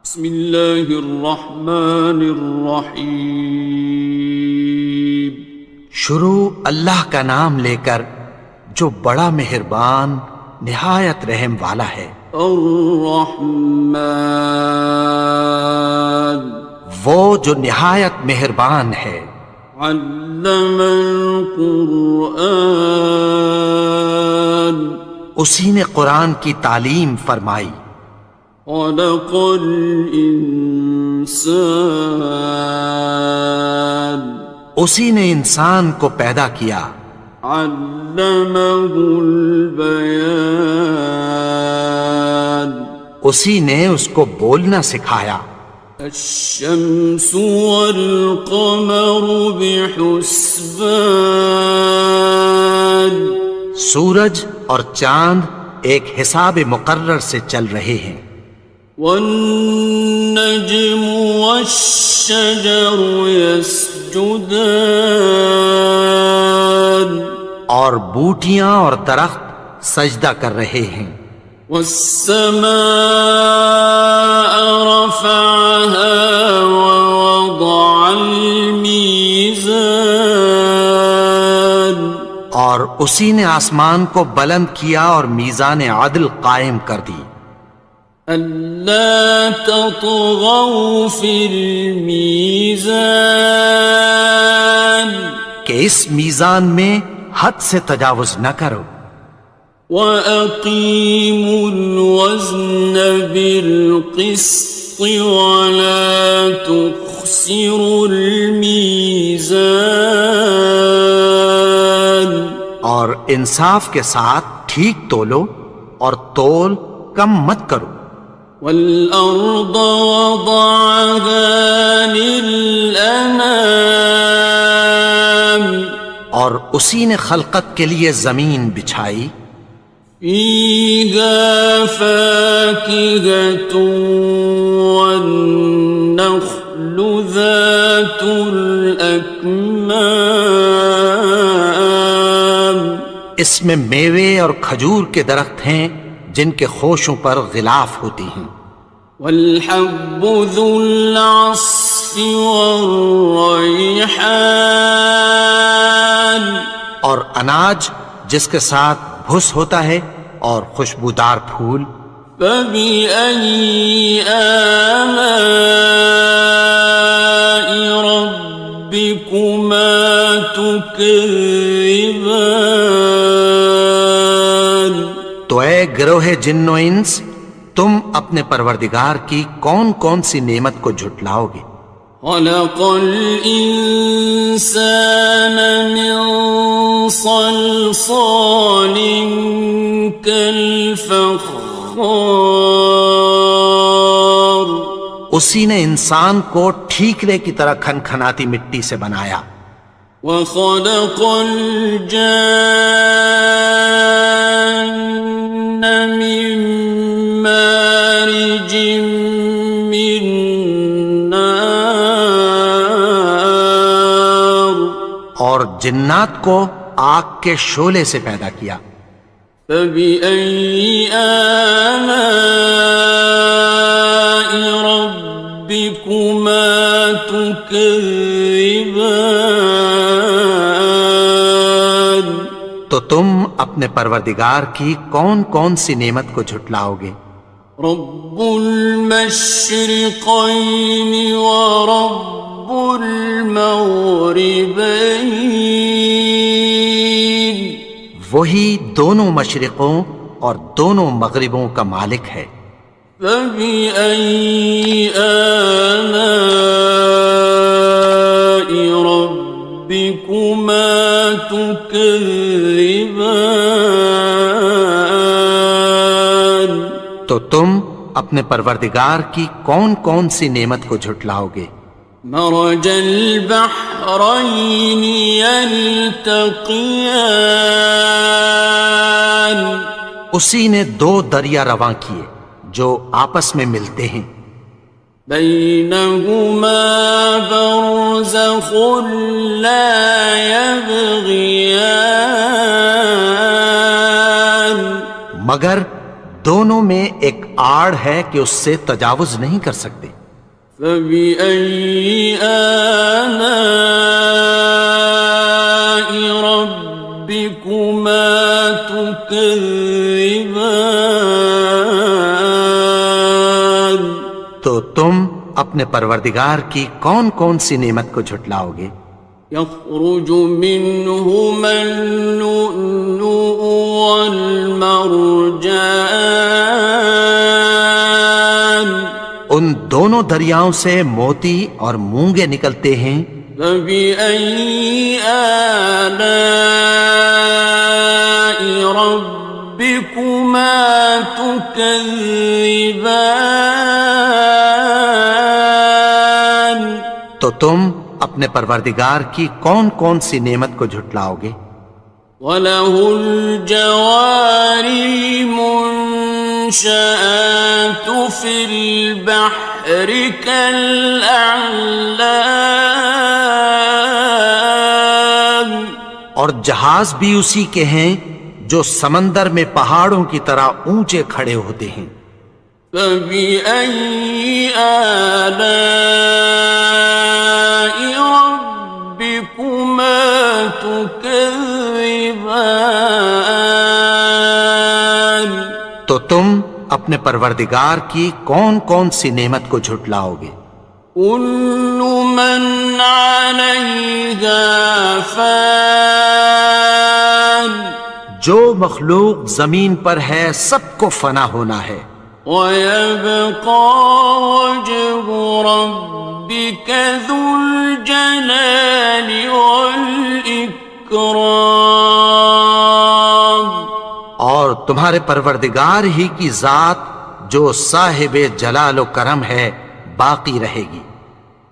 بسم اللہ الرحمن الرحیم۔ شروع اللہ کا نام لے کر جو بڑا مہربان نہایت رحم والا ہے۔ الرحمن، وہ جو نہایت مہربان ہے۔ علم القرآن، اسی نے قرآن کی تعلیم فرمائی۔ خلق الانسان، اسی نے انسان کو پیدا کیا۔ علمہ البیان، اسی نے اس کو بولنا سکھایا۔ الشمس والقمر بحسبان، سورج اور چاند ایک حساب مقرر سے چل رہے ہیں۔ والنجم والشجر يسجدان، اور بوٹیاں اور درخت سجدہ کر رہے ہیں۔ والسماء رفعها ووضع الميزان، اور اسی نے آسمان کو بلند کیا اور میزان عدل قائم کر دی۔ ألا تطغوا في الميزان، کہ اس میزان میں حد سے تجاوز نہ کرو۔ وَأَقِيمُوا الْوَزْنَ بِالْقِسْطِ وَلَا تُخْسِرُوا الْمِيزَانَ، اور انصاف کے ساتھ ٹھیک تولو اور تول کم مت کرو۔ وَالْأَرْضَ وَضَعَهَا لِلْأَنَامِ، اور اسی نے خلقت کے لیے زمین بچھائی۔ فِيهَا فَاكِهَةٌ وَالنَّخْلُ ذَاتُ الْأَكْمَامِ، اس میں میوے اور کھجور کے درخت ہیں جن کے خوشوں پر غلاف ہوتی ہیں۔ وَالْحَبُّ ذُو الْعَصْفِ وَالرَّيْحَانِ، اور اناج جس کے ساتھ بھس ہوتا ہے اور خوشبودار پھول۔ فَبِأَيِّ آلَاءِ رَبِّكُمَا تُكَذِّبَانِ، تو اے گروہ جن و انس، تم اپنے پروردگار کی کون کون سی نعمت کو جھٹلاؤ گے؟ خَلَقَ الْإِنسَانَ مِنْ صَلْصَالٍ كَالْفَخَّارِ، اسی نے انسان کو ٹھیکرے کی طرح کھنکھناتی مٹی سے بنایا۔ وَخَلَقَ الْجَانَّ مِن مَّارِجٍ مِّن نَّارٍ، اور جنات کو آگ کے شعلے سے پیدا کیا۔ فَبِأَيِّ آلَاءِ رَبِّكُمَا تُكَذِّبَانِ، تو تم اپنے پروردگار کی کون کون سی نعمت کو جھٹلاؤ گے؟ رب المشرقین ورب المغربین، وہی دونوں مشرقوں اور دونوں مغربوں کا مالک ہے۔ فَبِأَيِّ آلَاءِ رَبِّكُمَا تُكَذِّبَانِ، تو تم اپنے پروردگار کی کون کون سی نعمت کو جھٹلاؤ گے؟ مرج البحرین یلتقیان، اسی نے دو دریا رواں کیے جو آپس میں ملتے ہیں۔ بینہما برزخ لا یبغیان، مگر دونوں میں ایک آڑ ہے کہ اس سے تجاوز نہیں کر سکتے۔ فبأي آلاء ربكما تكذبان؟ تو تم اپنے پروردگار کی کون کون سی نعمت کو جھٹلاؤ گے؟ يخرج منهما اللؤلؤ والمرجان، ان دونوں دریاؤں سے موتی اور مونگے نکلتے ہیں۔ فبأي آلاء ربكما تكذبان؟ تو تم اپنے پروردگار کی کون کون سی نعمت کو جھٹلاؤ گے؟ وَلَهُ الْجَوَارِ الْمُنشَآتُ فِي الْبَحْرِ كَالْأَعْلَامِ، اور جہاز بھی اسی کے ہیں جو سمندر میں پہاڑوں کی طرح اونچے کھڑے ہوتے ہیں۔ فَبِأَيِّ آلَاءِ رَبِّكُمَا تُكَذِّبَانِ؟ تو تم اپنے پروردگار کی کون کون سی نعمت کو جھٹلاؤ گے؟ كُلُّ مَنْ عَلَيْهَا فَانٍ، جو مخلوق زمین پر ہے سب کو فنا ہونا ہے۔ وَيَبْقَى وَجْهُ رَبِّكَ ذُو الْجَلَالِ وَالْإِكْرَامِ، اور تمہارے پروردگار ہی کی ذات جو صاحب جلال و کرم ہے باقی رہے گی۔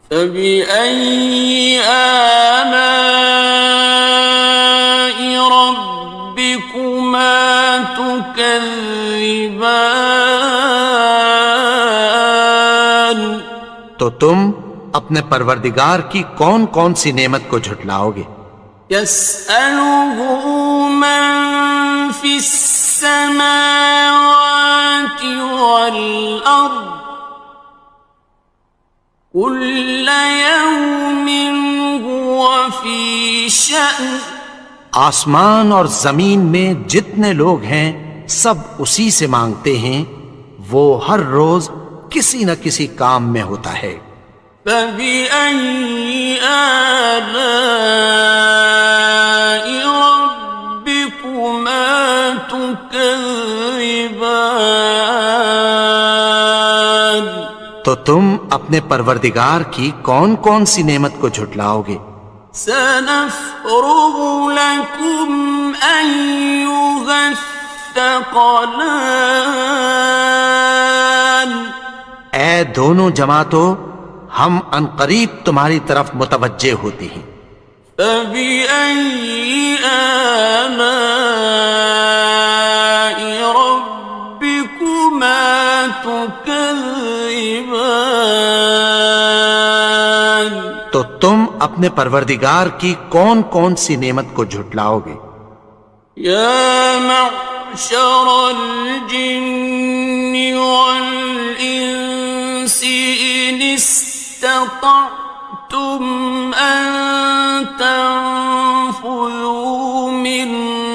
فَبِأَيِّ آلَاءِ رَبِّكُمَا تُكَذِّبَانِ؟ تو تم اپنے پروردگار کی کون کون سی نعمت کو جھٹلاؤ گے؟ يَسْأَلُهُ مَن فِي السَّمَاوَاتِ وَالْأَرْضِ كُلَّ يَوْمٍ هُوَ فِي شَأْنٍ، آسمان اور زمین میں جتنے لوگ ہیں سب اسی سے مانگتے ہیں، وہ ہر روز کسی نہ کسی کام میں ہوتا ہے۔ فَبِأَيِّ آلَاءِ رَبِّكُمَا تُكَذِّبَانِ؟ تو تم اپنے پروردگار کی کون کون سی نعمت کو جھٹلاؤ گے؟ سَنَفْرُغُ لَكُمْ أَيُّهَ الثَّقَلَانِ، اے دونوں جماعتوں، ہم عنقریب تمہاری طرف متوجہ ہوتے ہیں۔ فَبِأَيِّ آلَاءِ رَبِّكُمَا تُكَذِّبَانِ؟ تو تم اپنے پروردگار کی کون کون سی نعمت کو جھٹلاؤ گے؟ يَا مَعْشَرَ الْجِنِّ وَالْإِنسِ إِنِ اسْتَطَعْتُمْ أَن تَنفُذُوا مِنْ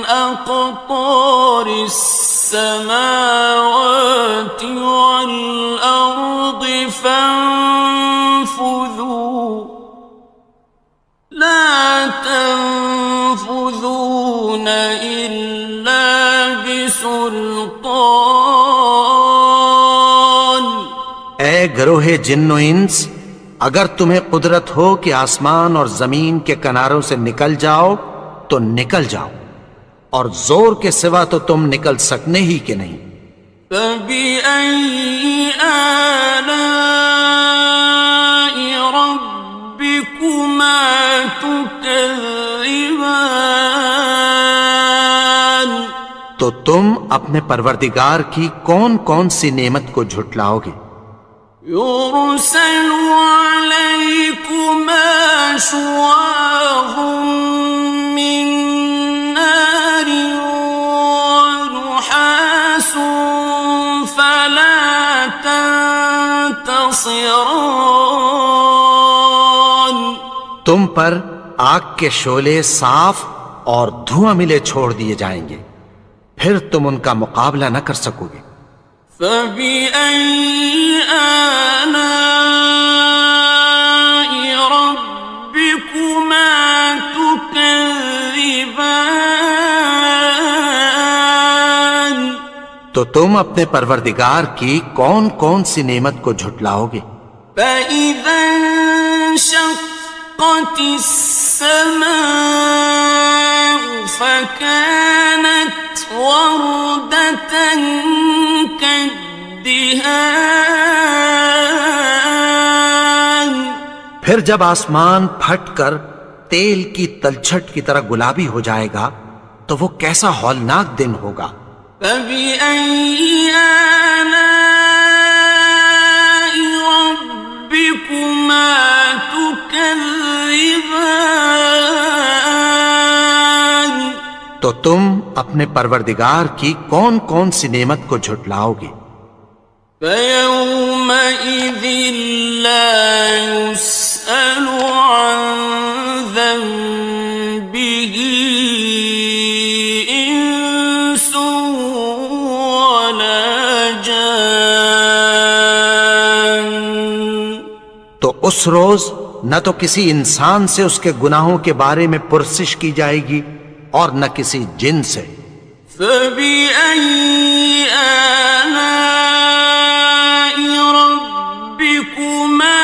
أَقْطَارِ السَّمَاوَاتِ وَالْأَرْضِ فَانفُذُوا لَا تَنفُذُونَ إِلَّا بِسُلْطَانٍ۔ اے گروہ جن و انس، اگر تمہیں قدرت ہو کہ آسمان اور زمین کے کناروں سے نکل جاؤ تو نکل جاؤ، اور زور کے سوا تو تم نکل سکنے ہی کہ نہیں۔ فَبِأَيِّ آلَاءِ رَبِّكُمَا تُكَذِّبَانِ؟ تو تم اپنے پروردگار کی کون کون سی نعمت کو جھٹلاؤ گے؟ يُرْسَلُ عَلَيْكُمَا شُوَاظٌ مِّن نَّارٍ وَنُحَاسٌ ينتصران. تم پر آگ کے شعلے صاف اور دھواں ملے چھوڑ دیے جائیں گے، پھر تم ان کا مقابلہ نہ کر سکو گے۔ فبأي آلاء ربكما تكذبان. تو تم اپنے پروردگار کی کون کون سی نعمت کو جھٹلاؤ گے؟ فإذا انشقت السماء فكانت وردة كالدهان. پھر جب آسمان پھٹ کر تیل کی تلچھٹ کی طرح گلابی ہو جائے گا تو وہ کیسا ہولناک دن ہوگا۔ فبأي آلاء ربكما تكذبان. تو تم اپنے پروردگار کی کون کون سی نعمت کو جھٹلاؤ گے؟ فيومئذ لا يسأل عن ذنبه إنس ولا جان. تو اس روز نہ تو کسی انسان سے اس کے گناہوں کے بارے میں پرسش کی جائے گی اور نہ کسی جن سے۔ فبأي آلاء ربكما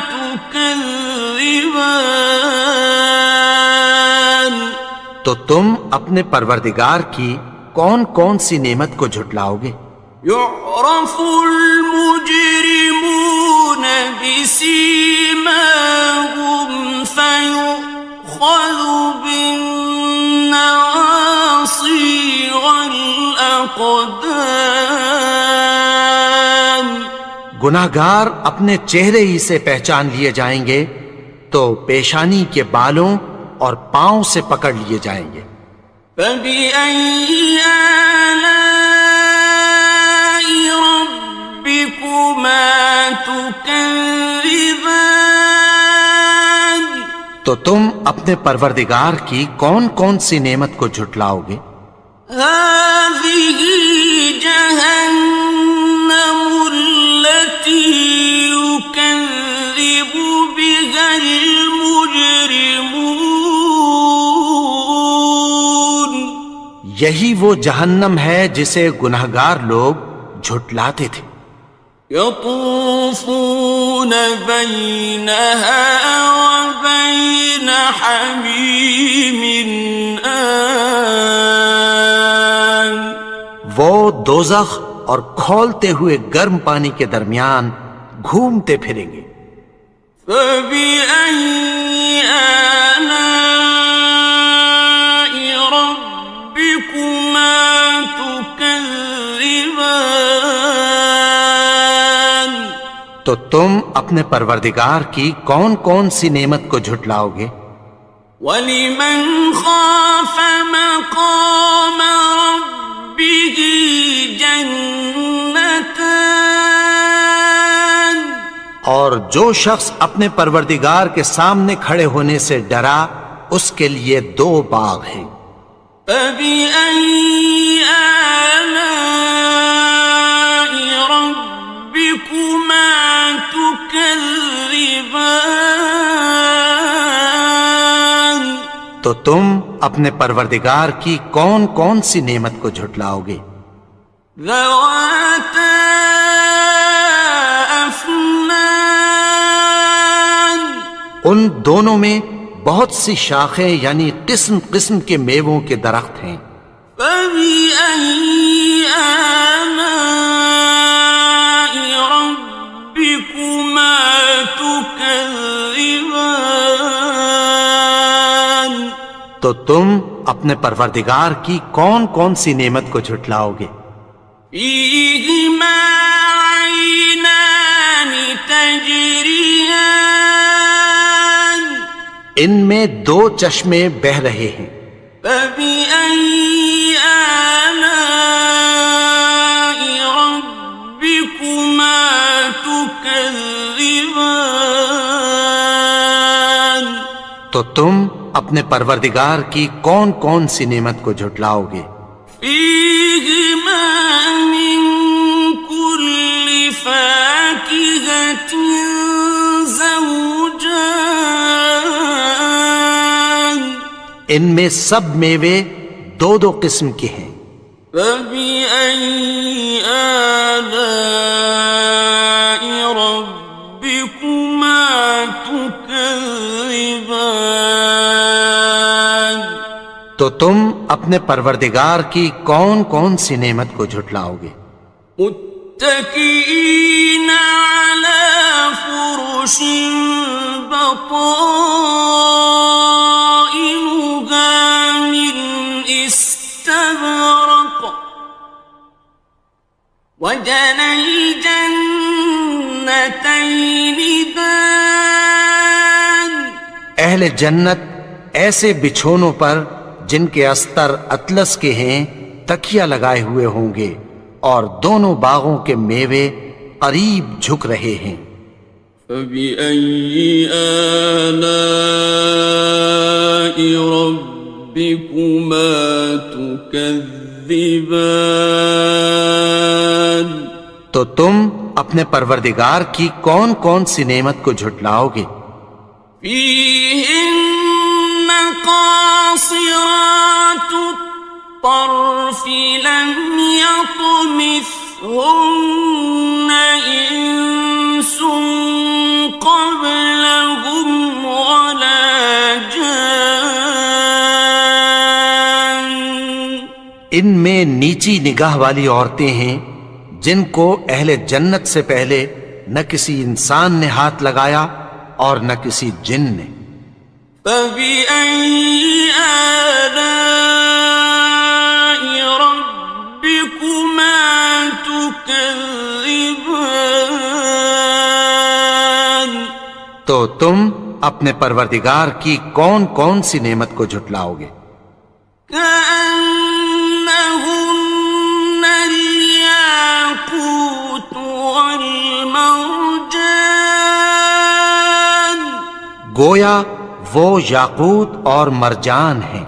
تكذبان. تو تم اپنے پروردگار کی کون کون سی نعمت کو جھٹلاؤ گے؟ يعرف المجرمون بسيماهم فيؤخذ بالنواصي والأقدام. گناہگار اپنے چہرے ہی سے پہچان لیے جائیں گے تو پیشانی کے بالوں اور پاؤں سے پکڑ لیے جائیں گے۔ فبأي آلاء ربكما تكذبان. تو تم اپنے پروردگار کی کون کون سی نعمت کو جھٹلاؤ گے؟ هذه جهنم التي يكذب بها المجرمون. یہی وہ جہنم ہے جسے گناہگار لوگ جھٹلاتے تھے۔ يطوفون بينها وبين حميم آن. وہ دوزخ اور کھولتے ہوئے گرم پانی کے درمیان گھومتے پھریں گے۔ فبأي آلاء ربكما تكذبان. تو تم اپنے پروردگار کی کون کون سی نعمت کو جھٹلاؤ گے؟ وَلِمَنْ خَافَ مَقَامَ رَبِّهِ جَنَّتَانِ. اور جو شخص اپنے پروردگار کے سامنے کھڑے ہونے سے ڈرا اس کے لیے 2 باغ ہیں۔ فَبِأَيِّ آلَاءِ رَبِّكُمَا تُكَذِّبَانِ. تو تم اپنے پروردگار کی کون کون سی نعمت کو جھٹلاؤ گے؟ ذَوَاتَا أَفْنَانٍ. ان دونوں میں بہت سی شاخیں یعنی قسم قسم کے میووں کے درخت ہیں۔ فَبِأَيِّ آلَاءِ رَبِّكُمَا تُكَذِّبَانِ. تو تم اپنے پروردگار کی کون کون سی نعمت کو جھٹلاؤ گے؟ فِيهِمَا عَيْنَانِ تَجْرِيَانِ. ان میں 2 چشمے بہہ رہے ہیں۔ فَبِأَيِّ آلَاءِ رَبِّكُمَا تُكَذِّبَانِ. تكذبان تو تم اپنے پروردگار کی کون کون سی نعمت کو جھٹلاؤ گے؟ فيهما من كل فاكهة زوجان ان میں سب میوے دو دو قسم کے ہیں۔ فبأي آلاء ربكما تكذبان تو تم اپنے پروردگار کی کون کون سی نعمت کو جھٹلاؤ گے؟ متكئين على فرش بطائنها من استبرق وجنى الجنتين دان اہل جنت ایسے بچھونوں پر جن کے استر اطلس کے ہیں تکیہ لگائے ہوئے ہوں گے، اور دونوں باغوں کے میوے قریب جھک رہے ہیں۔ فبأي آلاء ربكما تكذبان تو تم اپنے پروردگار کی کون کون سی نعمت کو جھٹلاؤ گے؟ فيهن قاصرات الطرف لم يطمثهن إنس قبلهم ولا جان ان میں نیچی نگاہ والی عورتیں ہیں جن کو اہل جنت سے پہلے نہ کسی انسان نے ہاتھ لگایا اور نہ کسی جن نے۔ فبأي آلاء ربكما تكذبان تو تم اپنے پروردگار کی کون کون سی نعمت کو جھٹلاؤ گے؟ كأنهن الياقوت والمرجان گویا وہ یاقوت اور مرجان ہیں۔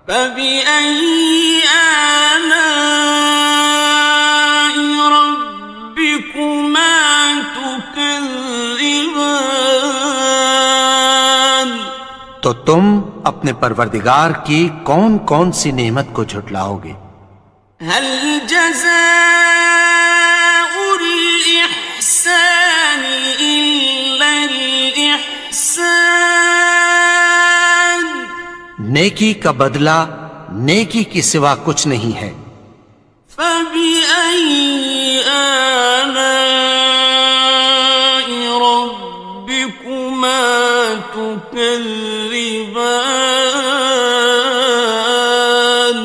فبأي آلاء ربكما تكذبان تو تم اپنے پروردگار کی کون کون سی نعمت کو جھٹلاؤ گے؟ هل جزاء الإحسان إلا الإحسان نیکی کا بدلہ نیکی کی سوا کچھ نہیں ہے۔ فبأي آلاء ربكما تكذبان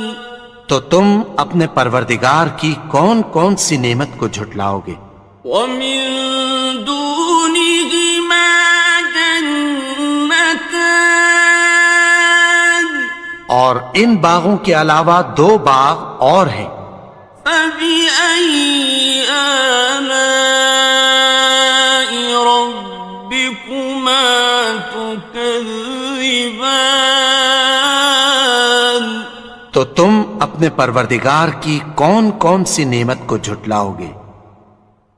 تو تم اپنے پروردگار کی کون کون سی نعمت کو جھٹلاؤ گے؟ ومن دونهما جنتان اور ان باغوں کے علاوہ دو باغ اور ہیں۔ فبأي آلاء ربكما تكذبان تو تم اپنے پروردگار کی کون کون سی نعمت کو جھٹلاؤ گے؟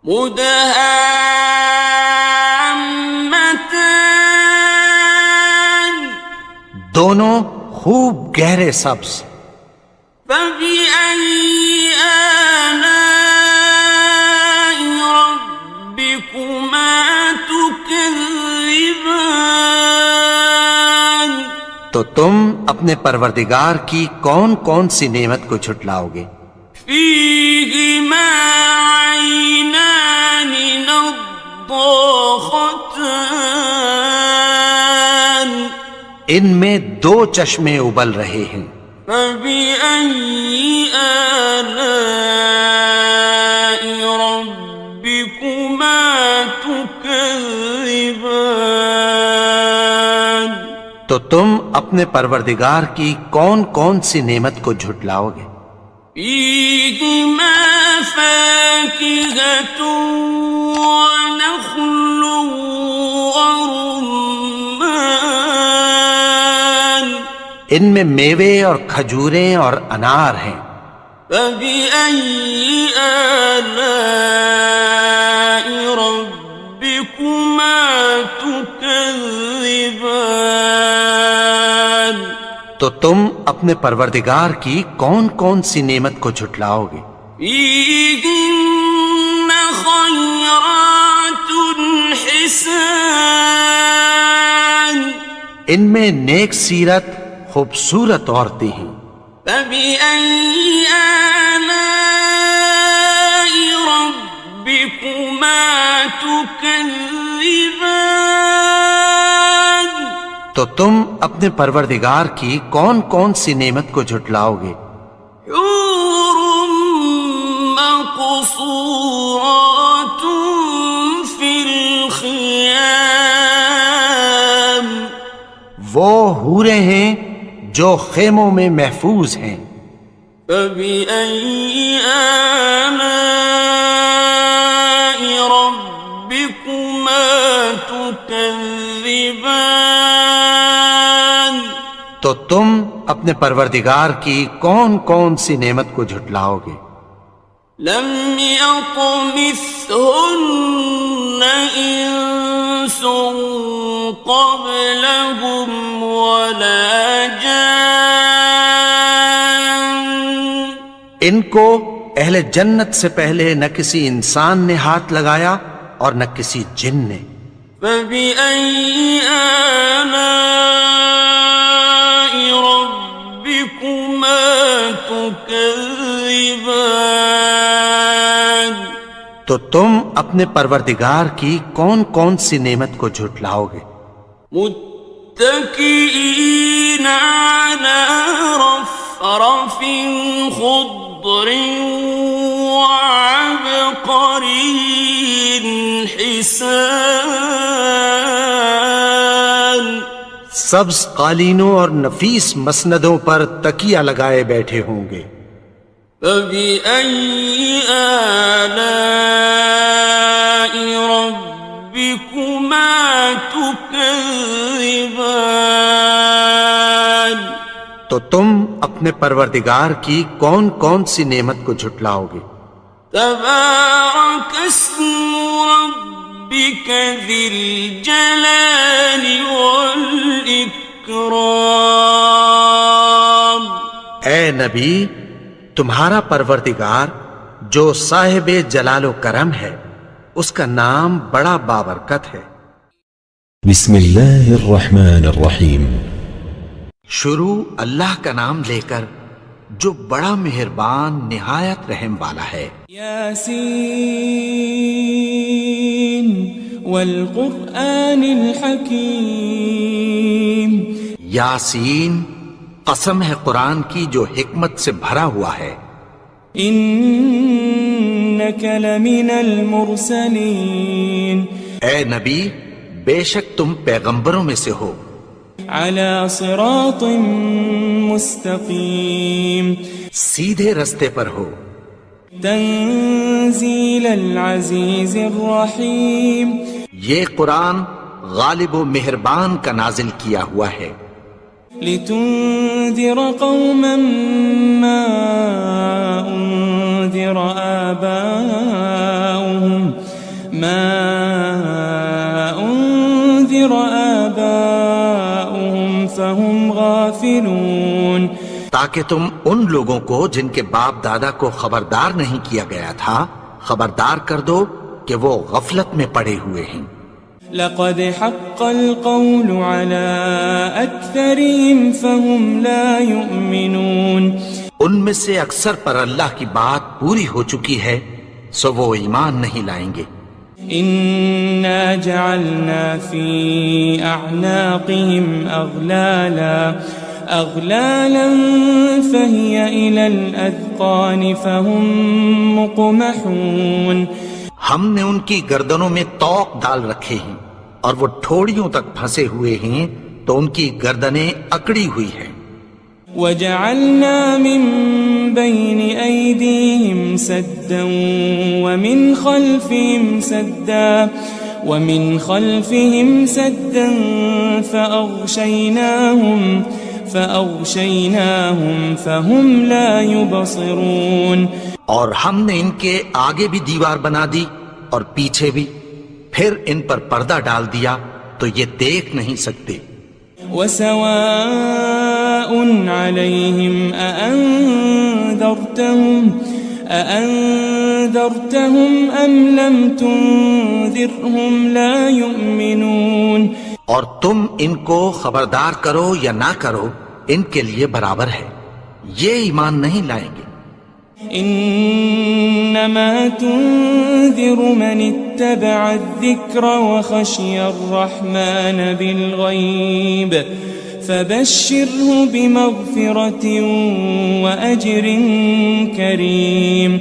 مدهامتان دونوں خوب گہرے سبز۔ فبأي آلاء ربكما تكذبان تو تم اپنے پروردگار کی کون کون سی نعمت کو جھٹلاؤ گے؟ فيهما عينان نضاختان ان میں دو چشمے ابل رہے ہیں۔ فبأي آلاء ربكما تكذبان تو تم اپنے پروردگار کی کون کون سی نعمت کو جھٹلاؤ گے؟ فيهما فاكهة ونخل ورمان ان میں میوے اور کھجوریں اور انار ہیں. فبأي آلاء ربكما تكذبان تو تم اپنے پروردگار کی کون کون سی نعمت کو جھٹلاؤ گے؟ فيهن خيرات حسان ان میں نیک سیرت خوبصورت عورتیں ہیں. فبأي آلاء ربكما تكذبان تو تم اپنے پروردگار کی کون کون سی نعمت کو جھٹلاؤ گے؟ حور مقصورات في الخيام وہ حوریں ہیں جو خیموں میں محفوظ ہیں. فبأي آلاء ربكما تكذبان تو تم اپنے پروردگار کی کون کون سی نعمت کو جھٹلاؤ گے؟ لم يطمثهن إنس قبلهم ولا جان ان کو اہل جنت سے پہلے نہ کسی انسان نے ہاتھ لگایا اور نہ کسی جن نے. فبأي آلاء ربكما تكذبان تو تم اپنے پروردگار کی کون کون سی نعمت کو جھٹلاؤ گے؟ متكئين على رفرف خضر وعبقري حسان سبز قالینوں اور نفیس مسندوں پر تکیہ لگائے بیٹھے ہوں گے. فبأي آلاء ربكما تكذبان تو تم اپنے پروردگار کی کون کون سی نعمت کو جھٹلاؤ گے؟ تبارك اسم ربك ذي الجلال والإكرام اے نبی، تمہارا پروردگار جو صاحب جلال و کرم ہے اس کا نام بڑا بابرکت ہے. بسم اللہ الرحمن الرحیم. شروع اللہ کا نام لے کر جو بڑا مہربان نہایت رحم والا ہے. یاسین والقرآن الحکیم. یاسین، قسم ہے قرآن کی جو حکمت سے بھرا ہوا ہے. انک لمن المرسلین. اے نبی، بے شک تم پیغمبروں میں سے ہو. علی صراط مستقیم. سیدھے رستے پر ہو. تنزیل العزیز الرحیم. یہ قرآن غالب و مہربان کا نازل کیا ہوا ہے. لتنذر قوما ما انذر آباؤهم فهم غافلون. تاکہ تم ان لوگوں کو جن کے باپ دادا کو خبردار نہیں کیا گیا تھا خبردار کر دو کہ وہ غفلت میں پڑے ہوئے ہیں. لقد حق القول على أكثرهم فهم لا يؤمنون. ان میں سے اکثر پر اللہ کی بات پوری ہو چکی ہے سو وہ ایمان نہیں لائیں گے. إنا جعلنا في أعناقهم أغلالا فهي إلى الأذقان فهم مقمحون. ہم نے ان کی گردنوں میں طوق ڈال رکھے ہیں اور وہ ٹھوڑیوں تک پھنسے ہوئے ہیں تو ان کی گردنیں اکڑی ہوئی ہیں. وجعلنا من بين أيديهم سدا ومن خلفهم سدا فأغشيناهم فهم لا يبصرون. اور ہم نے ان کے آگے بھی دیوار بنا دی اور پیچھے بھی، پھر ان پر پردہ ڈال دیا تو یہ دیکھ نہیں سکتے. وسواء عليهم أأنذرتهم أم لم تنذرهم لا يؤمنون. اور تم ان کو خبردار کرو یا نہ کرو، ان کے لیے برابر ہے، یہ ایمان نہیں لائیں گے. انما تنذر من اتبع الذکر وخشی الرحمن بالغیب فبشره بمغفرة واجر کریم.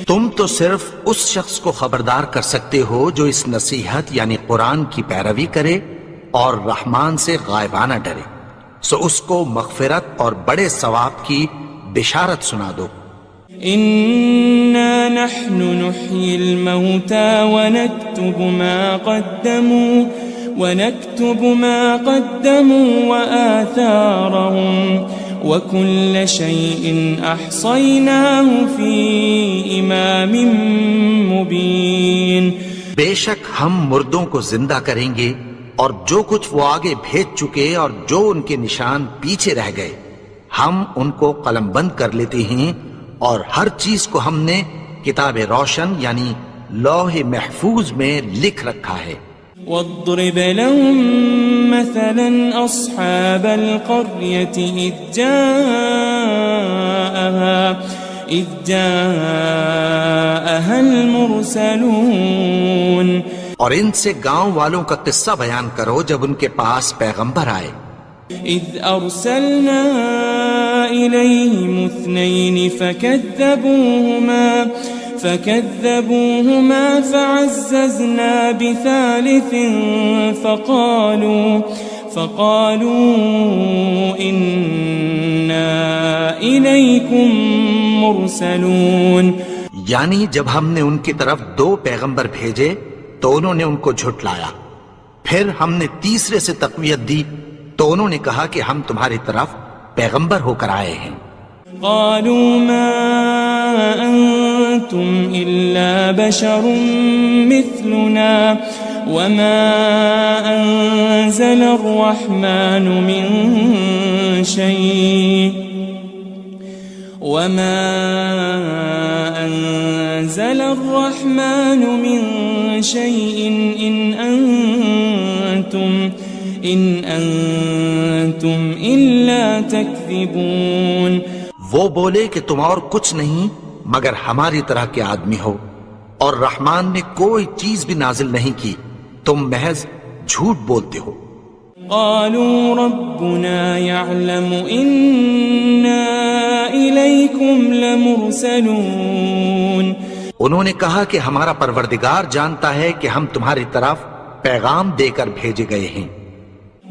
تم تو صرف اس شخص کو خبردار کر سکتے ہو جو اس نصیحت یعنی قرآن کی پیروی کرے اور رحمان سے غائبانہ ڈرے، سو اس کو مغفرت اور بڑے ثواب کی بشارت سنا دو. إنا نحن نحيي الموتى ونكتب ما قدموا وآثارهم وكل شيء أحصيناه في إمام مبين. بے شک ہم مردوں کو زندہ کریں گے اور جو کچھ وہ آگے بھیج چکے اور جو ان کے نشان پیچھے رہ گئے ہم ان کو قلم بند کر لیتے ہیں، اور ہر چیز کو ہم نے کتاب روشن یعنی لوح محفوظ میں لکھ رکھا ہے. واضرب لهم مثلا أصحاب القرية إذ جاءها المرسلون. اور ان سے گاؤں والوں کا قصہ بیان کرو جب ان کے پاس پیغمبر آئے. إذ أرسلنا إليهم 2 فكذبوهما فعززنا بثالث فقالوا إنا إليكم مرسلون. یعنی جب ہم نے ان کی طرف 2 پیغمبر بھیجے تو انہوں نے ان کو جھٹلایا، پھر ہم نے تیسرے سے تقویت دی تو انہوں نے کہا کہ ہم تمہاری طرف پیغمبر ہو کر آئے ہیں. قالوا ما أنتم إلا بشر مثلنا وما أنزل الرحمن من شيء إن أنتم إلا تكذبون. وہ بولے کہ تم اور کچھ نہیں مگر ہماری طرح کے آدمی ہو، اور رحمان نے کوئی چیز بھی نازل نہیں کی، تم محض جھوٹ بولتے ہو. قالوا ربنا يعلم إنا إليكم لمرسلون. انہوں نے کہا کہ ہمارا پروردگار جانتا ہے کہ ہم تمہاری طرف پیغام دے کر بھیجے گئے ہیں.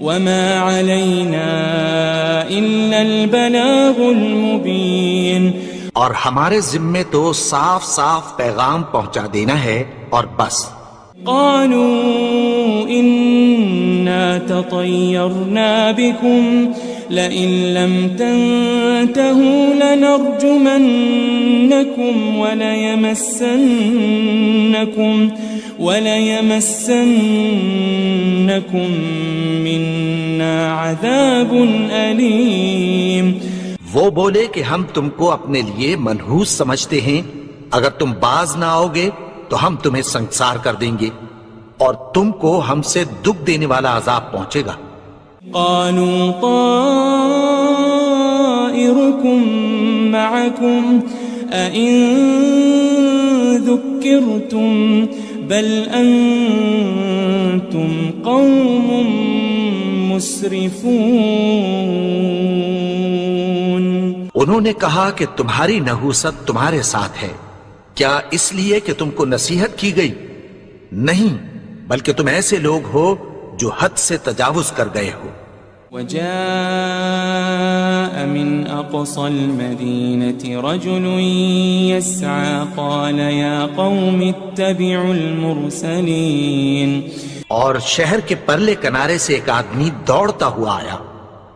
وما علينا إلا البلاغ المبين. اور ہمارے ذمے تو صاف صاف پیغام پہنچا دینا ہے اور بس. قالوا إنا تطيرنا بكم لئن لم تنتهوا لنرجمنكم وليمسنكم منا عذاب أليم. وہ بولے کہ ہم تم کو اپنے لیے منحوس سمجھتے ہیں، اگر تم باز نہ آؤ گے تو ہم تمہیں سنسار کر دیں گے اور تم کو ہم سے دکھ دینے والا عذاب پہنچے گا. قالوا طائركم معكم أئن ذكرتم بل أنتم قوم مسرفون. انہوں نے کہا کہ تمہاری نحوست تمہارے ساتھ ہے، کیا اس لیے کہ تم کو نصیحت کی گئی؟ نہیں، بلکہ تم ایسے لوگ ہو جو حد سے تجاوز کر گئے ہو. وجاء من أقصى المدينة رجل يسعى قال يا قوم اتبعوا المرسلين. اور شہر کے پرلے کنارے سے ایک آدمی دوڑتا ہوا آیا،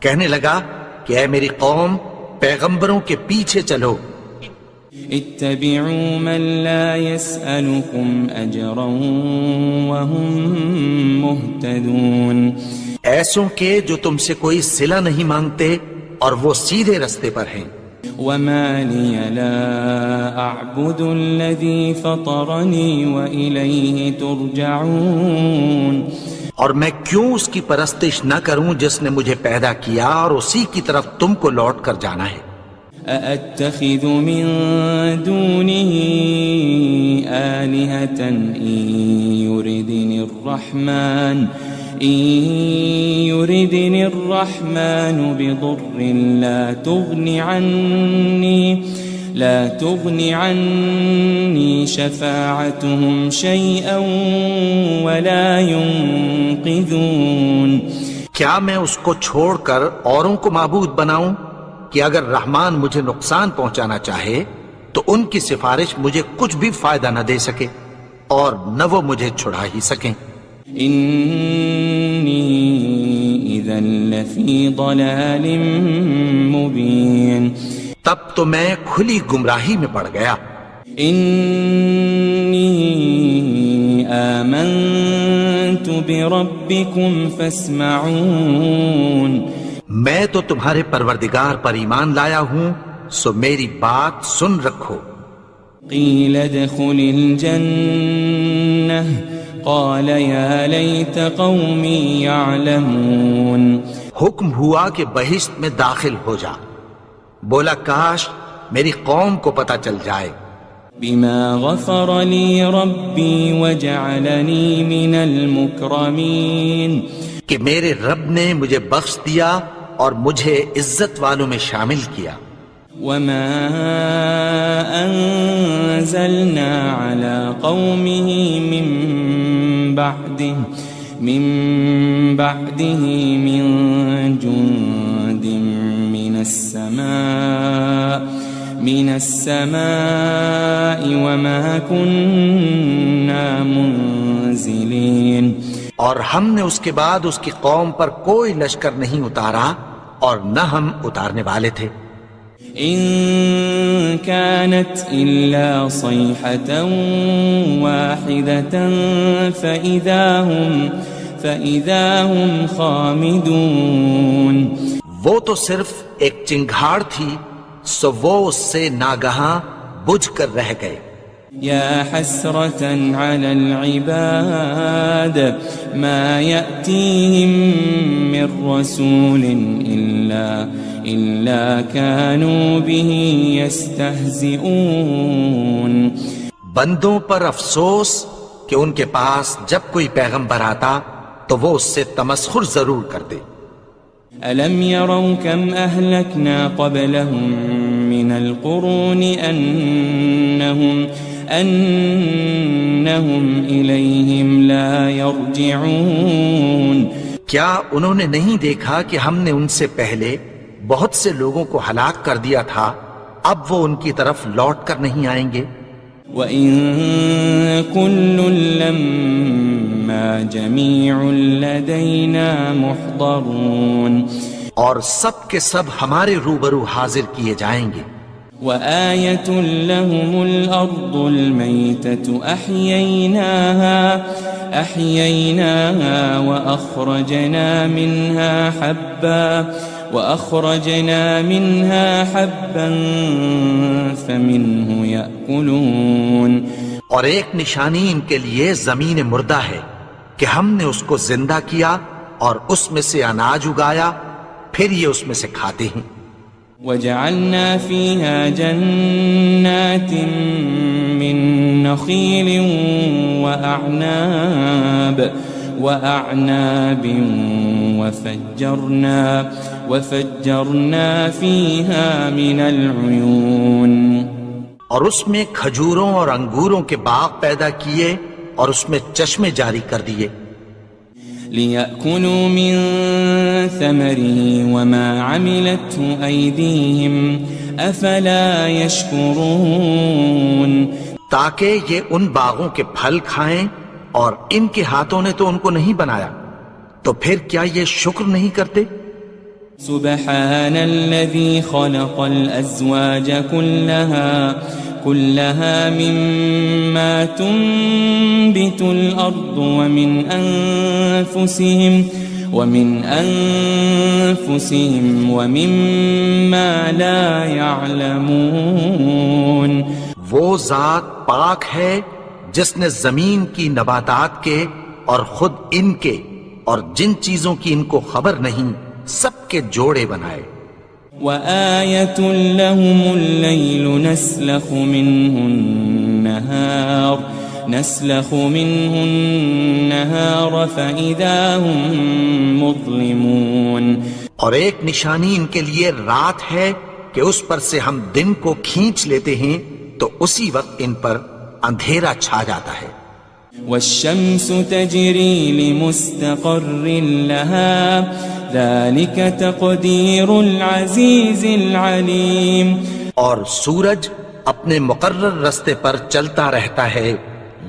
کہنے لگا کہ اے میری قوم، پیغمبروں کے پیچھے چلو. اتبعوا من لا يسألكم أجرا وهم مهتدون. ایسوں کے جو تم سے کوئی صلہ نہیں مانگتے اور وہ سیدھے رستے پر ہیں. وما لي لا أعبد الذي فطرني وإليه ترجعون. اور میں کیوں اس کی پرستش نہ کروں جس نے مجھے پیدا کیا اور اسی کی طرف تم کو لوٹ کر جانا ہے. أأتخذ من دونه آلهة إن يردني الرحمن بضر لا تغن عني شفاعتهم شيئا ولا ينقذون. کیا میں اس کو چھوڑ کر اوروں کو معبود بناؤں کہ اگر رحمان مجھے نقصان پہنچانا چاہے تو ان کی سفارش مجھے کچھ بھی فائدہ نہ دے سکے اور نہ وہ مجھے چھڑا ہی سکیں. إني إذا لفي ضلال مبين. تب تو میں کھلی گمراہی میں پڑ گیا. إني آمنت بربكم فاسمعون. میں تو تمہارے پروردگار پر ایمان لایا ہوں، سو میری بات سن رکھو. قيل ادخل الجنة قال يا ليت قومي يعلمون. حکم ہوا کہ بہشت میں داخل ہو جا. بولا کاش میری قوم کو پتہ چل جائے. بما غفر لي ربي وجعلني من المكرمين. کہ میرے رب نے مجھے بخش دیا اور مجھے عزت والوں میں شامل کیا. وما أنزلنا على قومه من بعده من جند من السماء وما كنا منزلين. اور ہم نے اس کے بعد اس کی قوم پر کوئی لشکر نہیں اتارا اور نہ ہم اتارنے والے تھے. إن كانت إلا صيحة واحدة فإذا هم خامدون. وہ تو صرف ایک چنگھاڑ تھی، سو وہ اس سے ناگہاں بجھ کر رہ گئے. يا حسرة على العباد ما يأتيهم من رسول إلا كانوا به يستهزئون. بندوں پر افسوس کہ ان کے پاس جب کوئی پیغمبر آتا تو وہ اس سے تمسخر ضرور کرتے. ألم يروا كم أهلكنا قبلهم من القرون أنهم إليهم لا يرجعون. کیا انہوں نے نہیں دیکھا کہ ہم نے ان سے پہلے بہت سے لوگوں کو ہلاک کر دیا تھا، اب وہ ان کی طرف لوٹ کر نہیں آئیں گے. وَإِن كُلٌّ لَمَّا جَمِيعٌ لَدَيْنَا مُحْضَرُونَ. اور سب کے سب ہمارے روبرو حاضر کیے جائیں گے. وآية لهم الأرض الميتة أحييناها وأخرجنا منها حبا فمنه يأكلون. اور ایک نشانی ان کے لیے زمین مردہ ہے کہ ہم نے اس کو زندہ کیا اور اس میں سے اناج اگایا، پھر یہ اس میں سے کھاتے ہیں. وجعلنا فيها جنات من نخيل وأعناب وفجرنا فيها من العيون. اور اس میں کھجوروں اور انگوروں کے باغ پیدا کیے اور اس میں چشمے جاری کر دیے. ليأكلوا من ثمره وما عملته أيديهم أفلا يشكرون تاکہ یہ ان باغوں کے پھل کھائیں اور ان کے ہاتھوں نے تو ان کو نہیں بنایا، تو پھر کیا یہ شکر نہیں کرتے؟ سبحان الذي خلق الأزواج كلها مما تنبت الأرض ومن أنفسهم ومما لا يعلمون وہ ذات پاک ہے جس نے زمین کی نباتات کے اور خود ان کے اور جن چیزوں کی ان کو خبر نہیں سب کے جوڑے بنائے۔ وآية لهم الليل نسلخ منه النهار فإذا هم مظلمون اور ایک نشانی ان کے لیے رات ہے کہ اس پر سے ہم دن کو کھینچ لیتے ہیں تو اسی وقت ان پر اندھیرا چھا جاتا ہے۔ والشمس تجري لمستقر لها ذلك تقدير العزيز العليم اور سورج اپنے مقرر رستے پر چلتا رہتا ہے،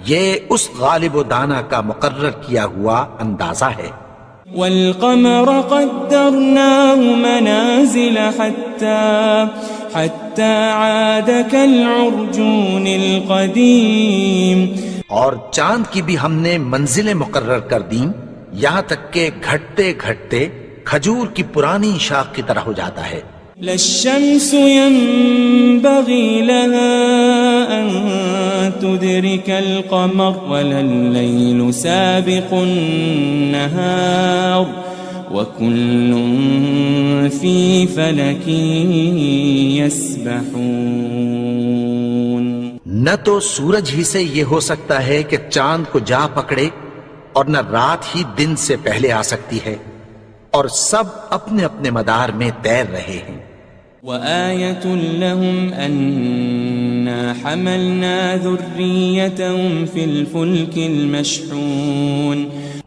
یہ اس غالب و دانا کا مقرر کیا ہوا اندازہ ہے۔ والقمر قدرناه منازل حتى عاد كالعرجون القديم اور چاند کی بھی ہم نے منزلیں مقرر کر دیں یہاں تک کہ گھٹتے گھٹتے کھجور کی پرانی شاخ کی طرح ہو جاتا ہے۔ لا الشمس ينبغي لها أن تدرك القمر ولا الليل سابق النهار وكل في فلك يسبحون نہ تو سورج ہی سے یہ ہو سکتا ہے کہ چاند کو جا پکڑے اور نہ رات ہی دن سے پہلے آ سکتی ہے، اور سب اپنے اپنے مدار میں تیر رہے ہیں۔ وآية لهم أنا حملنا ذريتهم في الفلك المشحون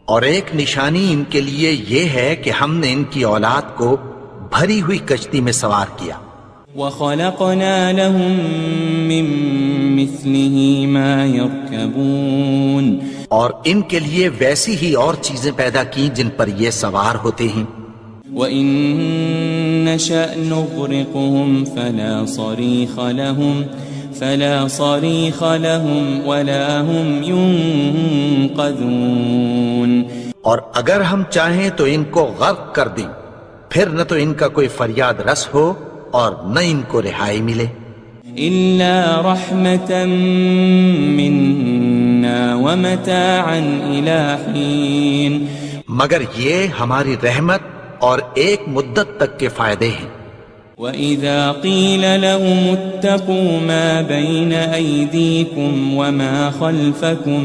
اور ایک نشانی ان کے لیے یہ ہے کہ ہم نے ان کی اولاد کو بھری ہوئی کشتی میں سوار کیا۔ وخلقنا لهم من مثله ما يركبون اور ان کے لیے ویسی ہی اور چیزیں پیدا کی جن پر یہ سوار ہوتے ہیں۔ وَإِن نَّشَأْ نُغْرِقْهُمْ فَلَا صَرِيخَ لَهُمْ وَلَا هُمْ يُنقَذُونَ اور اگر ہم چاہیں تو ان کو غرق کر دیں، پھر نہ تو ان کا کوئی فریاد رس ہو اور نہ ان کو رہائی ملے۔ إِلَّا رَحْمَةً مِّنَّا وَمَتَاعًا إِلَى حِينٍ مگر یہ ہماری رحمت اور ایک مدت تک کے فائدے ہیں۔ وَإِذَا قِيلَ لَهُمُ اتَّقُوا مَا بَيْنَ أَيْدِيكُمْ وَمَا خَلْفَكُمْ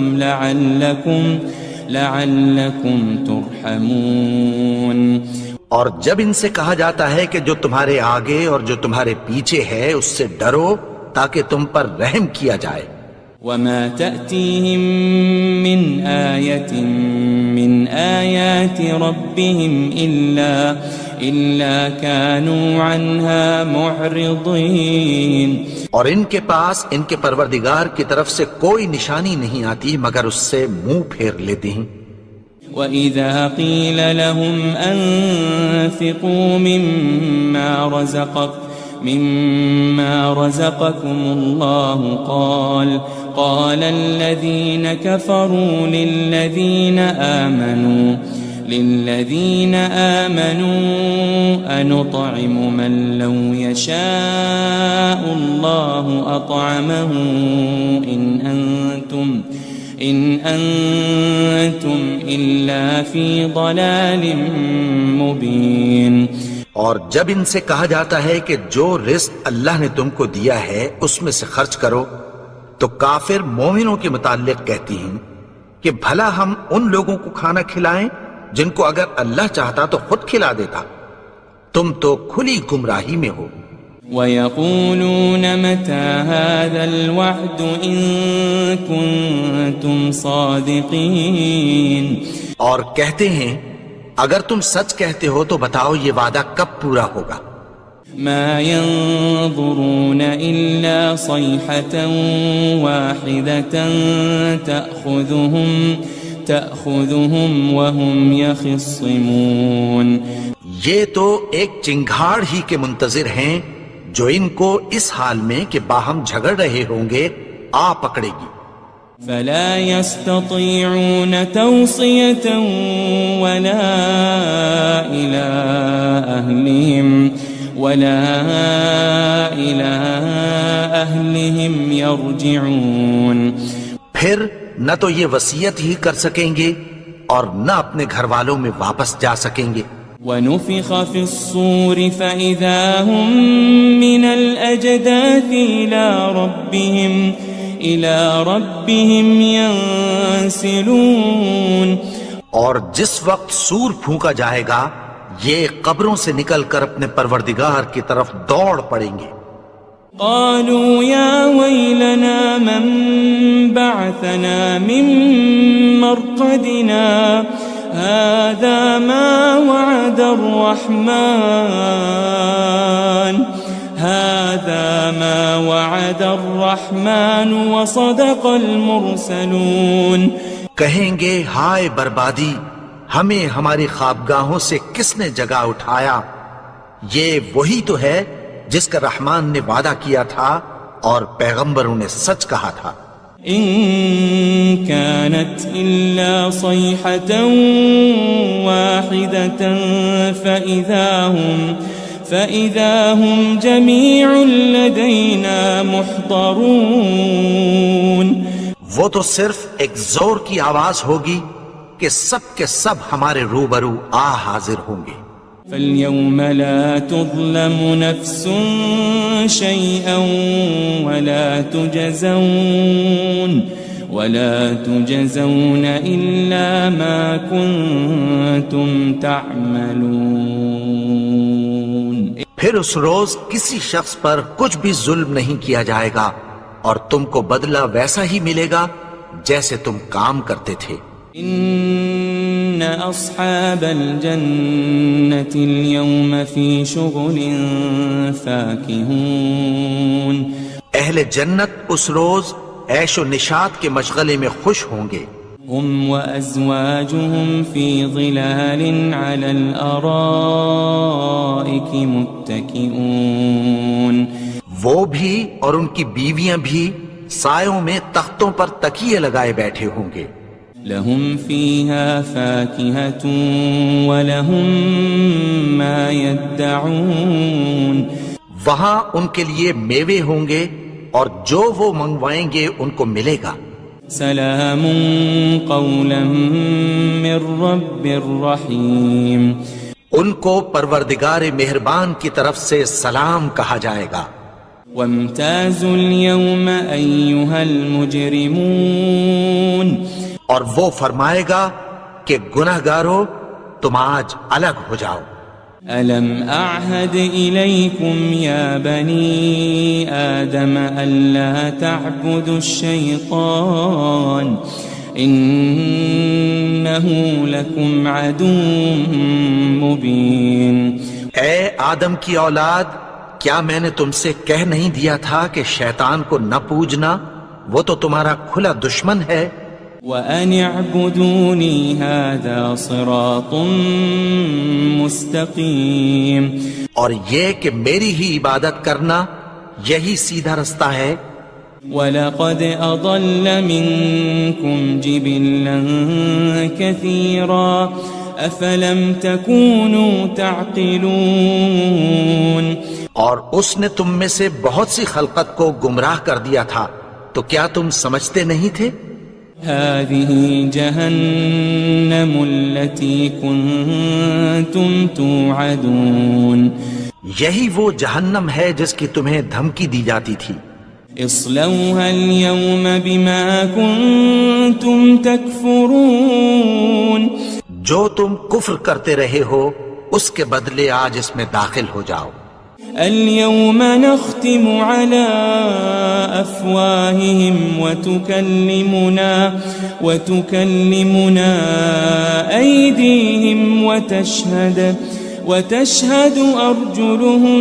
لَعَلَّكُمْ تُرْحَمُونَ اور جب ان سے کہا جاتا ہے کہ جو تمہارے آگے اور جو تمہارے پیچھے ہے اس سے ڈرو تاکہ تم پر رحم کیا جائے۔ وَمَا تَأْتِيهِم مِّنْ آيَةٍ مِّنْ آيَاتِ رَبِّهِمْ إِلَّا كَانُوا عَنْهَا مُعْرِضِينَ اور ان کے پاس ان کے پروردگار کی طرف سے کوئی نشانی نہیں آتی مگر اس سے منہ پھیر لیتے ہیں۔ وَإِذَا قِيلَ لَهُمْ أَنفِقُوا مِمَّا رَزَقَكُمُ اللَّهُ قَالَ الَّذِينَ كَفَرُوا لِلَّذِينَ آمَنُوا أَنُطْعِمُ مَن لَّوْ يَشَاءُ اللَّهُ أَطْعَمَهُ إِنْ أَنْتُمْ إِلَّا فِي ضَلَالٍ مُبِينٍ اور جب ان سے کہا جاتا ہے کہ جو رزق اللہ نے تم کو دیا ہے اس میں سے خرچ کرو تو کافر مومنوں کے متعلق کہتی ہیں کہ بھلا ہم ان لوگوں کو کھانا کھلائیں جن کو اگر اللہ چاہتا تو خود کھلا دیتا، تم تو کھلی گمراہی میں ہو۔ وَيَقُولُونَ مَتَى هَذَا الْوَعْدُ إِن كُنتُمْ صَادِقِينَ اور کہتے ہیں اگر تم سچ کہتے ہو تو بتاؤ یہ وعدہ کب پورا ہوگا؟ ما ينظرون إلا صيحة واحدة تأخذهم وهم يخصمون. یہ تو ایک چنگھاڑ ہی کے منتظر ہیں جو ان کو اس حال میں کہ باہم جھگڑ رہے ہوں گے آ پکڑے گی. فلا يستطيعون توصية ولا إلى أهلهم يرجعون. پھر نہ تو یہ وصیت ہی کر سکیں گے اور نہ اپنے گھر والوں میں واپس جا سکیں گے. ونفخ في الصور فإذا هم من الأجداث إلى ربهم ينسلون. اور جس وقت سور پھونکا جائے گا یہ قبروں سے نکل کر اپنے پروردگار کی طرف دوڑ پڑیں گے. قالوا يا ويلنا من بعثنا من مرقدنا هذا ما وعد الرحمن وصدق المرسلون. کہیں گے ہائے بربادی، ہمیں ہماری خوابگاہوں سے کس نے جگا اٹھایا؟ یہ وہی تو ہے جس کا رحمان نے وعدہ کیا تھا اور پیغمبروں نے سچ کہا تھا. ان كانت الا صيحة واحدة فإذا هم جميع لدينا محضرون. وہ تو صرف ایک زور کی آواز ہوگی کہ سب کے سب ہمارے روبرو آ حاضر ہوں گے. فاليوم لا تظلم نفس شيئا ولا تجزون إلا ما كنتم تعملون. پھر اس روز کسی شخص پر کچھ بھی ظلم نہیں کیا جائے گا اور تم کو بدلہ ویسا ہی ملے گا جیسے تم کام کرتے تھے. ان اصحاب الجنة اليوم في شغل فاكهون. اہل جنت اس روز عیش و نشاط کے مشغلے میں خوش ہوں گے. هم وأزواجهم في ظلال على الأرائك متكئون. وہ بھی اور ان کی بیویاں بھی سایوں میں تختوں پر تکیے لگائے بیٹھے ہوں گے. لهم فيها فاكهة ولهم ما يدعون. وہاں ان کے لیے میوے ہوں گے اور جو وہ منگوائیں گے ان کو ملے گا. سلام قولا من رب رحیم. ان کو پروردگار مہربان کی طرف سے سلام کہا جائے گا. وامتازوا اليوم أيها المجرمون. اور وہ فرمائے گا کہ گناہگارو تم آج الگ ہو جاؤ. ألم أعهد إليكم يا بني آدم ألا تعبدوا الشيطان إنه لكم عدو مبين. اے آدم کی اولاد، کیا میں نے تم سے کہہ نہیں دیا تھا کہ شیطان کو نہ پوجنا، وہ تو تمہارا کھلا دشمن ہے. وَأَنِ اعْبُدُونِي هَذَا صِرَاطٌ مُسْتَقِيمٌ. اور یہ کہ میری ہی عبادت کرنا یہی سیدھا رستہ ہے. وَلَقَدْ أَضَلَّ مِنْكُمْ جِبِلًّا كَثِيرًا أَفَلَمْ تَكُونُوا تَعْقِلُونَ. اور اس نے تم میں سے بہت سی خلقت کو گمراہ کر دیا تھا، تو کیا تم سمجھتے نہیں تھے؟ هذه جهنم التي كنتم توعدون. یہی وہ جہنم ہے جس کی تمہیں دھمکی دی جاتی تھی. اصلوها اليوم بما كنتم تكفرون. جو تم کفر کرتے رہے ہو اس کے بدلے آج اس میں داخل ہو جاؤ. اليوم نختم على أفواههم وتكلمنا أيديهم وتشهد أرجلهم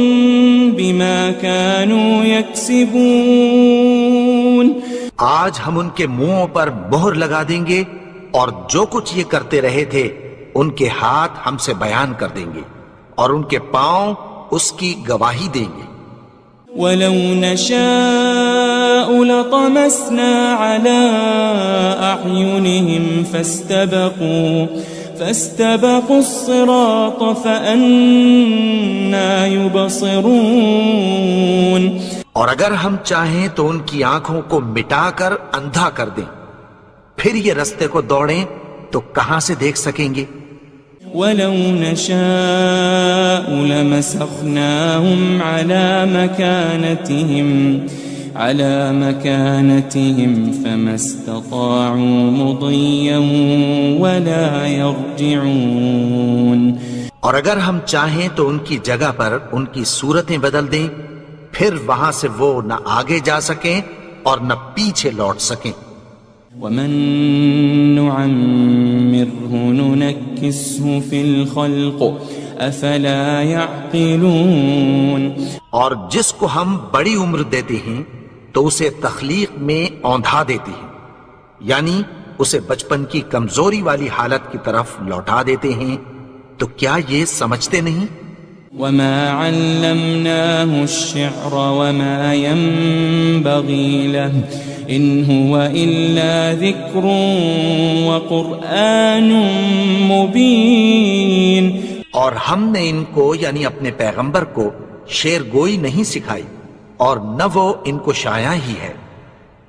بما كانوا يكسبون. آج ہم ان کے منہوں پر مہر لگا دیں گے اور جو کچھ یہ کرتے رہے تھے ان کے ہاتھ ہم سے بیان کر دیں گے اور ان کے پاؤں اس کی گواہی دیں گے. وَلَوْ نَشَاءُ لَطَمَسْنَا عَلَىٰ أَعْيُنِهِمْ فَاسْتَبَقُوا الصِّرَاطَ فَأَنَّىٰ يُبْصِرُونَ. اور اگر ہم چاہیں تو ان کی آنکھوں کو مٹا کر اندھا کر دیں، پھر یہ رستے کو دوڑیں تو کہاں سے دیکھ سکیں گے. وَلَوْ نَشَاءُ لَمَسَخْنَاهُمْ عَلَىٰ مَكَانَتِهِمْ فَمَا اسْتَطَاعُوا مُضِيًّا وَلَا يَرْجِعُونَ. اور اگر ہم چاہیں تو ان کی جگہ پر ان کی صورتیں بدل دیں، پھر وہاں سے وہ نہ آگے جا سکیں اور نہ پیچھے لوٹ سکیں. وَمَن نُعَمِّرْهُ نُنَكِّسْهُ فِي الْخَلْقِ أَفَلَا يَعْقِلُونَ. اور جس کو ہم بڑی عمر دیتے ہیں تو اسے تخلیق میں اوندھا دیتے ہیں، یعنی اسے بچپن کی کمزوری والی حالت کی طرف لوٹا دیتے ہیں. تو کیا یہ سمجھتے نہیں؟ وَمَا عَلَّمْنَاهُ الشِّعْرَ وَمَا يَنبَغِي لَهُ إِنْ هُوَ إِلَّا ذِكْرٌ وَقُرْآنٌ مُبِينٌ. اور ہم نے ان کو یعنی اپنے پیغمبر کو شعر گوئی نہیں سکھائی اور نہ وہ ان کو شایع ہی ہے،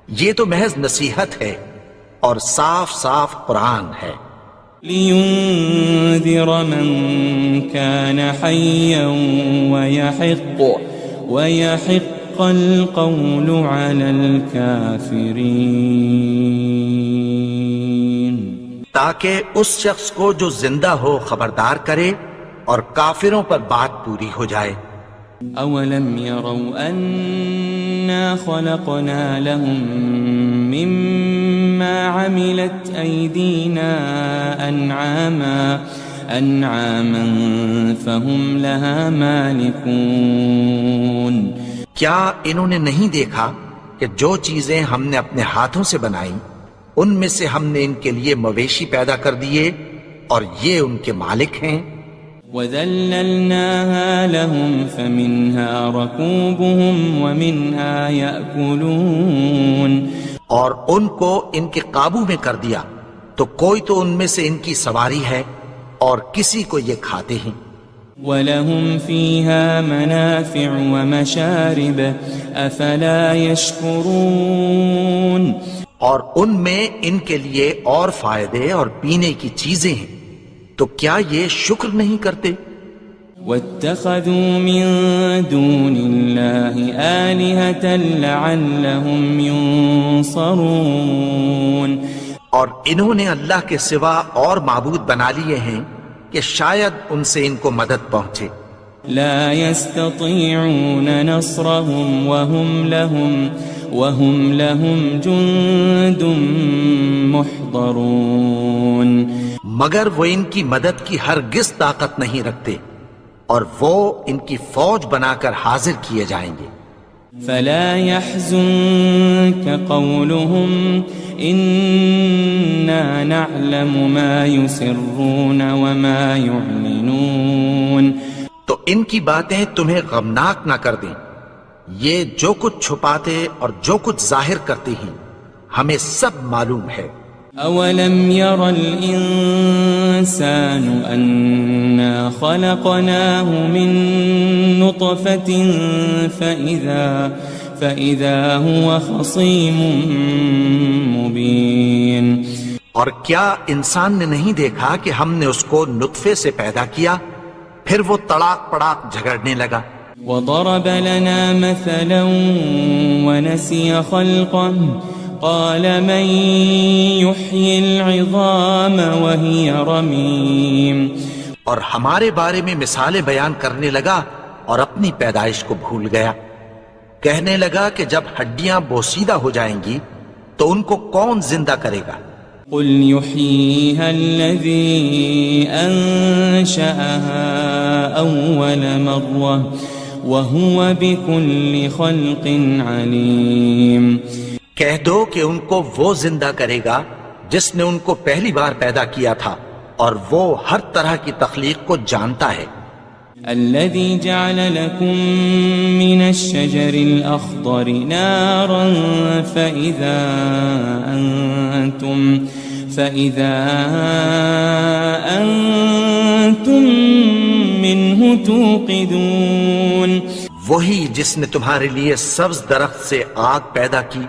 یہ تو محض نصیحت ہے اور صاف صاف قرآن ہے. لِيُنذِرَ مَن كَانَ حَيًّا وَيَحِقَّ الْقَوْلُ عَلَى الْكَافِرِينَ. تاکہ اس شخص کو جو زندہ ہو خبردار کرے اور کافروں پر بات پوری ہو جائے. أَوَلَمْ يَرَوْا أَنَّا خَلَقْنَا لَهُم مِّمَّا عَمِلَتْ أَيْدِينَا أَنْعَامًا فَهُمْ لَهَا مَالِكُونَ. کیا انہوں نے نہیں دیکھا کہ جو چیزیں ہم نے اپنے ہاتھوں سے بنائیں ان میں سے ہم نے ان کے لیے مویشی پیدا کر دیے اور یہ ان کے مالک ہیں. وَذَلَّلْنَاهَا لَهُمْ فَمِنْهَا رَكُوبُهُمْ وَمِنْهَا يَأْكُلُونَ. اور ان کو ان کے قابو میں کر دیا تو کوئی تو ان میں سے ان کی سواری ہے اور کسی کو یہ کھاتے ہیں. وَلَهُمْ فِيهَا مَنَافِعُ وَمَشَارِبُ أَفَلَا يَشْكُرُونَ. اور ان میں ان کے لیے اور فائدے اور پینے کی چیزیں ہیں، تو کیا یہ شکر نہیں کرتے؟ وَاتَّخَذُوا مِن دُونِ اللَّهِ آلِهَةً لَعَلَّهُمْ يُنصَرُونَ. اور انہوں نے اللہ کے سوا اور معبود بنا لیے ہیں کہ شاید ان سے ان کو مدد پہنچے. لا يستطيعون نصرهم وهم لهم جند محضرون. مگر وہ ان کی مدد کی ہرگز طاقت نہیں رکھتے اور وہ ان کی فوج بنا کر حاضر کیے جائیں گے. فلا يحزنك قولهم إنا نعلم ما يسرون وما يعلنون. تو ان کی باتیں تمہیں غمناک نہ کر دیں، یہ جو کچھ چھپاتے اور جو کچھ ظاہر کرتے ہیں ہمیں سب معلوم ہے. أولم ير الإنسان أنا خلقناه من نطفة فإذا هو خصيم مبين. اور کیا انسان نے نہیں دیکھا کہ ہم نے اس کو نطفے سے پیدا کیا پھر وہ تڑاک پڑاک جھگڑنے لگا. وضرب لنا مثلا ونسي خلقه قال من يحيي العظام وهي رميم. اور ہمارے بارے میں مثالیں بیان کرنے لگا اور اپنی پیدائش کو بھول گیا. کہنے لگا کہ جب ہڈیاں بوسیدہ ہو جائیں گی تو ان کو کون زندہ کرے گا؟ قل يحييها الذي أنشأها أول مرة وهو بكل خلق عليم. کہہ دو کہ ان کو وہ زندہ کرے گا جس نے ان کو پہلی بار پیدا کیا تھا اور وہ ہر طرح کی تخلیق کو جانتا ہے. الذي جعل لكم من الشجر الأخضر نارا فإذا أنتم منه توقدون. وہی جس نے تمہارے لیے سبز درخت سے آگ پیدا کی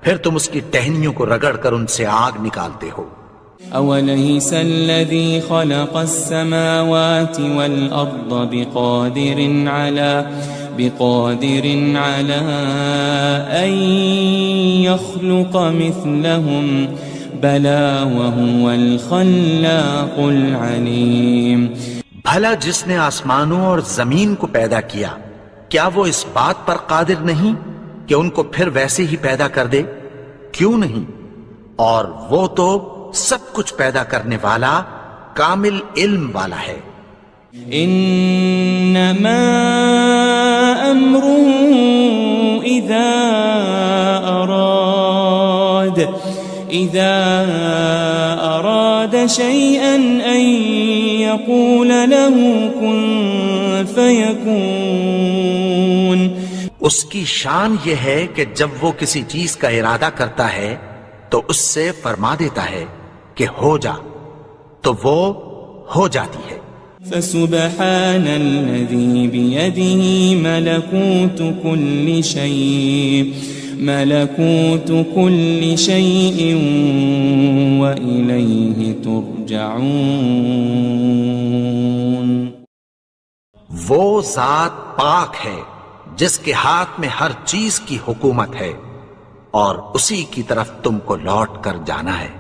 پھر تم اس کی ٹہنیوں کو رگڑ کر ان سے آگ نکالتے ہو. أوليس الذي خلق السماوات والأرض بقادر على أن يخلق مثلهم بلى وهو الخلاق العليم. بھلا جس نے آسمانوں اور زمین کو پیدا کیا کیا وہ اس بات پر قادر نہیں کہ ان کو پھر ویسے ہی پیدا کر دے؟ کیوں نہیں؟ اور وہ تو سب کچھ پیدا کرنے والا کامل علم والا ہے. انما امره اذا اراد شيئا ان يقول له كن فيكون. اس کی شان یہ ہے کہ جب وہ کسی چیز کا ارادہ کرتا ہے تو اس سے فرما دیتا ہے کہ ہو جا تو وہ ہو جاتی ہے. فسبحان الذي بيده ملكوت كل شيء وإليه ترجعون. وہ ذات پاک ہے جس کے ہاتھ میں ہر چیز کی حکومت ہے اور اسی کی طرف تم کو لوٹ کر جانا ہے.